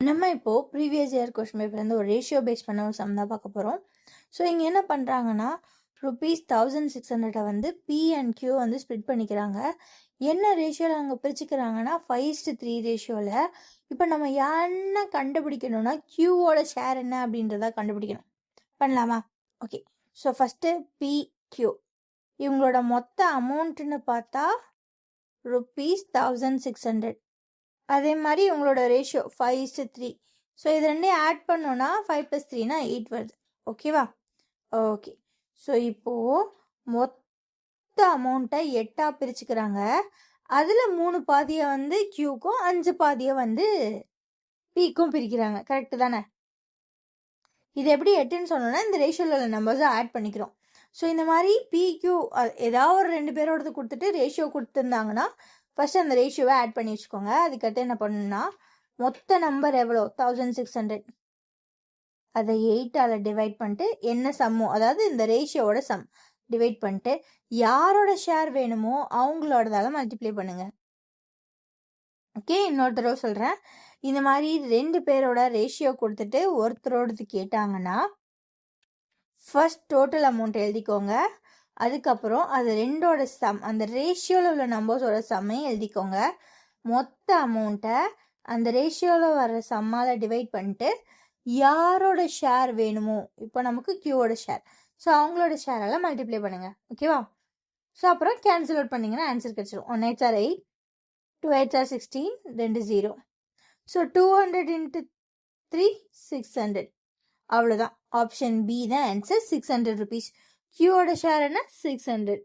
நம்ம இப்போ previous year question பேப்பர்லேருந்து ஒரு ரேஷியோ பேஸ் பண்ண ஒரு சம் தான் பார்க்க போகிறோம். ஸோ இங்கே என்ன பண்ணுறாங்கன்னா ₹1600 வந்து பி அண்ட் கியூ வந்து ஸ்ப்ளிட் பண்ணிக்கிறாங்க. என்ன ரேஷியோவில் அவங்க பிரிச்சுக்கிறாங்கன்னா 5:3 ரேஷியோவில். இப்போ நம்ம என்ன கண்டுபிடிக்கணும்னா கியூவோட ஷேர் என்ன அப்படின்றத கண்டுபிடிக்கணும். பண்ணலாமா? Okay. So first P Q இவங்களோட மொத்த அமௌண்ட்டுன்னு பார்த்தா ₹1600. அதே மாதிரி உங்களோட ரேஷியோ 5:3. ஸோ இது ரெண்டையும் ஆட் பண்ணோன்னா 5 + 3 8 வருது. ஓகேவா? ஓகே. ஸோ இப்போது மொத்த அமௌண்ட்டை 8ஆக பிரிச்சுக்கிறாங்க. அதில் 3 பாதியை வந்து கியூக்கும் 5 பாதியை வந்து பிக்கும் பிரிக்கிறாங்க. கரெக்டு தானே? இது எப்படி 8ன்னு சொன்னோன்னா இந்த ரேஷியோவில் உள்ள நம்பர்ஸை ஆட் பண்ணிக்கிறோம். ஸோ இந்த மாதிரி பிக்யூ ஏதாவது ஒரு 2 பேரோடது கொடுத்துட்டு ரேஷியோ கொடுத்துருந்தாங்கன்னா ஃபஸ்ட்டு அந்த ரேஷியோவை ஆட் பண்ணி வச்சுக்கோங்க. அதுக்கடுத்து என்ன பண்ணணும்னா மொத்த நம்பர் எவ்வளோ 1600 அதை 8ஆல் டிவைட் பண்ணிட்டு என்ன சம்மோ அதாவது இந்த ரேஷியோவோட சம் டிவைட் பண்ணிட்டு யாரோட ஷேர் வேணுமோ அவங்களோடதால மல்டிப்ளை பண்ணுங்க. ஓகே, இன்னொரு தடவை சொல்கிறேன். இந்த மாதிரி 2 பேரோட ரேஷியோ கொடுத்துட்டு ஒருத்தரோடது கேட்டாங்கன்னா ஃபர்ஸ்ட் டோட்டல் அமௌண்ட் எழுதிக்கோங்க. அதுக்கப்புறம் அது ரெண்டோட சம் அந்த ரேஷியோவில் உள்ள நம்பர்ஸோட சம்மையும் எழுதிக்கோங்க. மொத்த அமௌண்ட்டை அந்த ரேஷியோவில் வர சம்மால் டிவைட் பண்ணிட்டு யாரோட ஷேர் வேணுமோ இப்போ நமக்கு கியூவோட ஷேர் ஸோ அவங்களோட ஷேரால் மல்டிப்ளை பண்ணுங்கள். ஓகேவா? ஸோ அப்புறம் கேன்சல் அவுட் பண்ணிங்கன்னா ஆன்சர் கிடச்சிடும். 1 8 are 8, 2 8 are 16, 2 0. ஸோ 200 × 3 600. அவ்வளோதான். ஆப்ஷன் பி தான் ஆன்சர். ₹600. கியூவோட ஷேர் என்ன? 600.